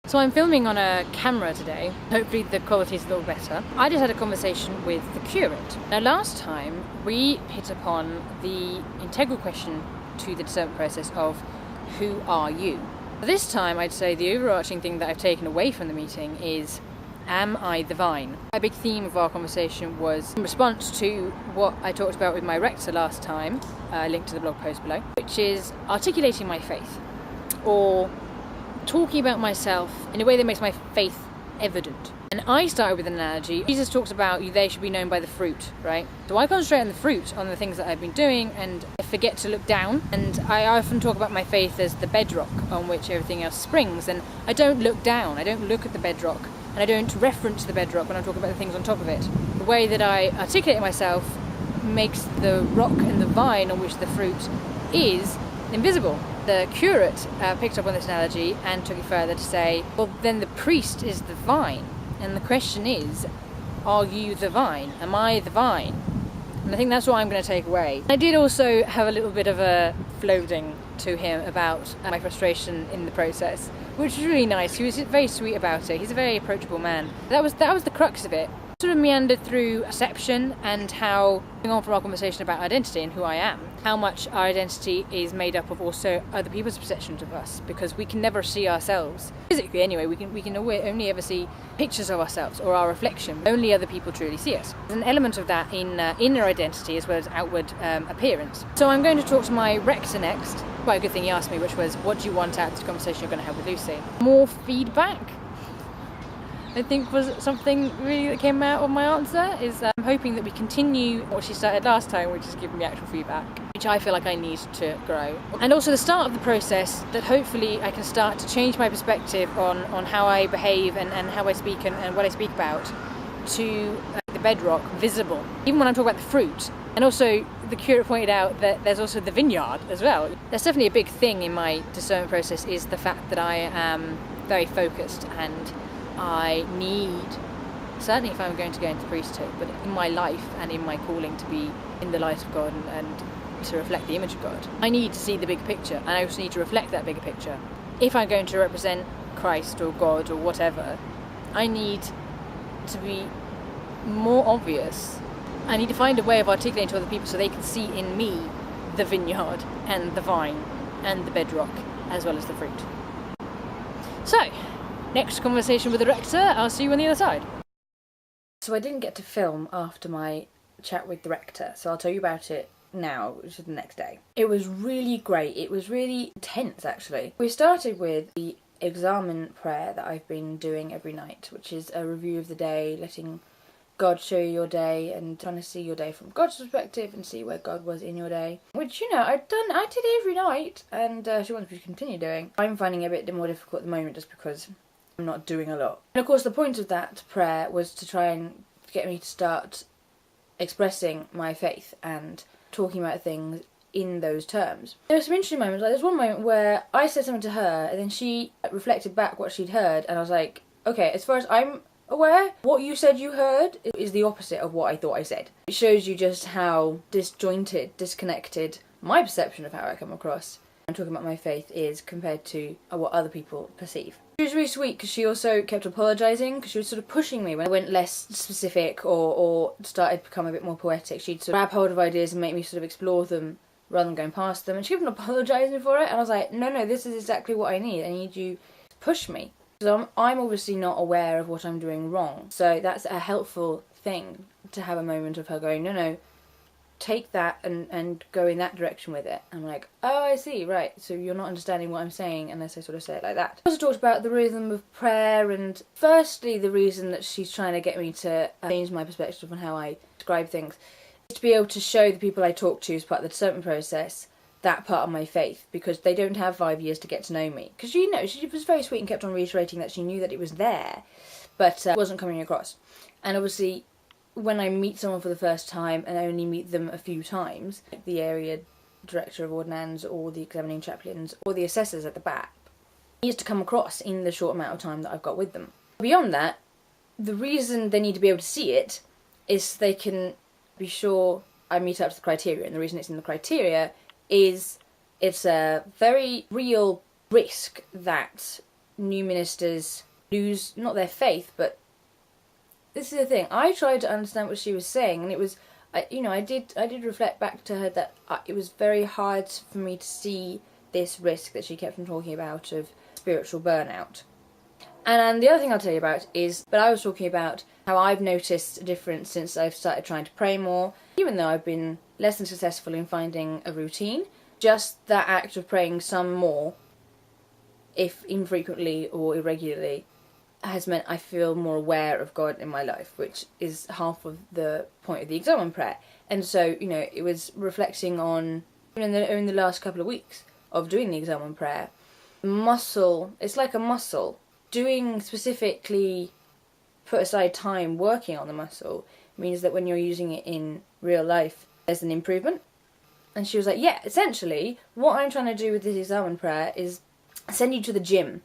So I'm filming on a camera today. Hopefully the quality is a little better. I just had a conversation with the curate. Now last time we hit upon the integral question to the discernment process of who are you? This time I'd say the overarching thing that I've taken away from the meeting is, am I the vine? A big theme of our conversation was in response to what I talked about with my rector last time, linked to the blog post below, which is articulating my faith, or talking about myself in a way that makes my faith evident. And I started with an analogy. Jesus talks about they should be known by the fruit, right? So I concentrate on the fruit, on the things that I've been doing, and I forget to look down. And I often talk about my faith as the bedrock on which everything else springs. And I don't look down, I don't look at the bedrock, and I don't reference the bedrock when I'm talking about the things on top of it. The way that I articulate myself makes the rock and the vine on which the fruit is invisible. The curate picked up on this analogy and took it further to say, well, then the priest is the vine. And the question is, are you the vine? Am I the vine? And I think that's what I'm going to take away. I did also have a little bit of a floating to him about my frustration in the process, which was really nice. He was very sweet about it. He's a very approachable man. That was the crux of it. Sort of meandered through perception and how, going on from our conversation about identity and who I am, how much our identity is made up of also other people's perceptions of us, because we can never see ourselves physically anyway. We can only ever see pictures of ourselves or our reflection. Only other people truly see us. There's an element of that in inner identity as well as outward appearance. So I'm going to talk to my rector next. Quite a good thing he asked me, which was, what do you want out of this conversation you're going to have with Lucy? More feedback, I think, was something really that came out of my answer. Is I'm hoping that we continue what she started last time, which is giving me actual feedback, which I feel like I need to grow. And also the start of the process, that hopefully I can start to change my perspective on how I behave and how I speak and what I speak about, to the bedrock visible, even when I'm talking about the fruit. And also the curate pointed out that there's also the vineyard as well. That's definitely a big thing in my discernment process, is the fact that I am very focused, and I need, certainly if I'm going to go into priesthood, but in my life and in my calling to be in the light of God and to reflect the image of God, I need to see the big picture, and I also need to reflect that bigger picture. If I'm going to represent Christ or God or whatever, I need to be more obvious. I need to find a way of articulating to other people so they can see in me the vineyard and the vine and the bedrock as well as the fruit. So, next conversation with the rector, I'll see you on the other side. So I didn't get to film after my chat with the rector, so I'll tell you about it now, which is the next day. It was really great. It was really intense, actually. We started with the examen prayer that I've been doing every night, which is a review of the day, letting God show you your day and trying to see your day from God's perspective and see where God was in your day. Which, I did every night, and she wants me to continue doing. I'm finding it a bit more difficult at the moment just because I'm not doing a lot. And of course the point of that prayer was to try and get me to start expressing my faith and talking about things in those terms. There were some interesting moments. Like, there's one moment where I said something to her and then she reflected back what she'd heard, and I was like, okay, as far as I'm aware, what you said you heard is the opposite of what I thought I said. It shows you just how disjointed, disconnected my perception of how I come across I'm talking about my faith is compared to what other people perceive. She was really sweet because she also kept apologising, because she was sort of pushing me when I went less specific or started to become a bit more poetic. She'd sort of grab hold of ideas and make me sort of explore them rather than going past them, and she kept apologising for it, and I was like, no, this is exactly what I need you to push me. Because I'm obviously not aware of what I'm doing wrong, so that's a helpful thing to have a moment of her going, no, take that and go in that direction with it. I'm like, oh, I see, right, so you're not understanding what I'm saying unless I sort of say it like that. I also talked about the rhythm of prayer, and firstly the reason that she's trying to get me to change my perspective on how I describe things is to be able to show the people I talk to as part of the discernment process that part of my faith, because they don't have 5 years to get to know me. Because she was very sweet and kept on reiterating that she knew that it was there, but wasn't coming across. And obviously when I meet someone for the first time and I only meet them a few times, like the area director of ordinands or the examining chaplains or the assessors at the back, it needs to come across in the short amount of time that I've got with them. Beyond that, the reason they need to be able to see it is so they can be sure I meet up to the criteria, and the reason it's in the criteria is it's a very real risk that new ministers lose, not their faith, but this is the thing. I tried to understand what she was saying, and it was, I did reflect back to her that it was very hard for me to see this risk that she kept on talking about of spiritual burnout. And the other thing I'll tell you about is, but I was talking about how I've noticed a difference since I've started trying to pray more, even though I've been less than successful in finding a routine. Just that act of praying some more, if infrequently or irregularly, has meant I feel more aware of God in my life, which is half of the point of the examen prayer. And so, it was reflecting on, in the last couple of weeks of doing the examen prayer, muscle, it's like a muscle. Doing specifically put aside time working on the muscle means that when you're using it in real life, there's an improvement. And she was like, yeah, essentially, what I'm trying to do with this examen prayer is send you to the gym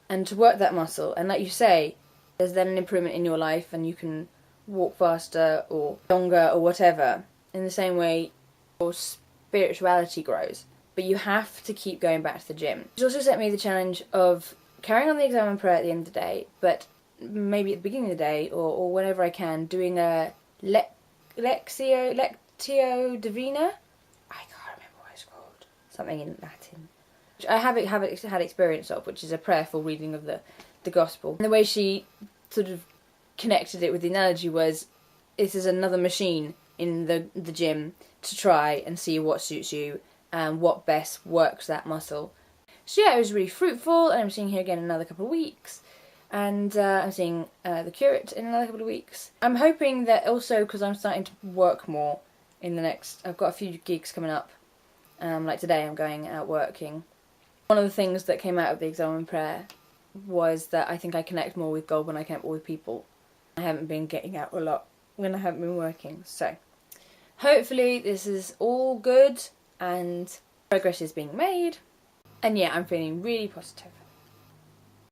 and to work that muscle. And like you say, there's then an improvement in your life and you can walk faster or longer or whatever. In the same way, your spirituality grows. But you have to keep going back to the gym. She also set me the challenge of carrying on the examen prayer at the end of the day, but maybe at the beginning of the day or whenever I can, doing a Lectio Divina. I can't remember what it's called. Something in Latin. Which I have had experience of, which is a prayerful reading of the Gospel. And the way she sort of connected it with the analogy was, this is another machine in the gym to try and see what suits you and what best works that muscle. So yeah, it was really fruitful, and I'm seeing her again in another couple of weeks. And I'm seeing the curate in another couple of weeks. I'm hoping that also, because I'm starting to work more in the next... I've got a few gigs coming up. Like today, I'm going out working. One of the things that came out of the examen prayer was that I think I connect more with God when I connect more with people. I haven't been getting out a lot when I haven't been working. So hopefully this is all good and progress is being made. And yeah, I'm feeling really positive.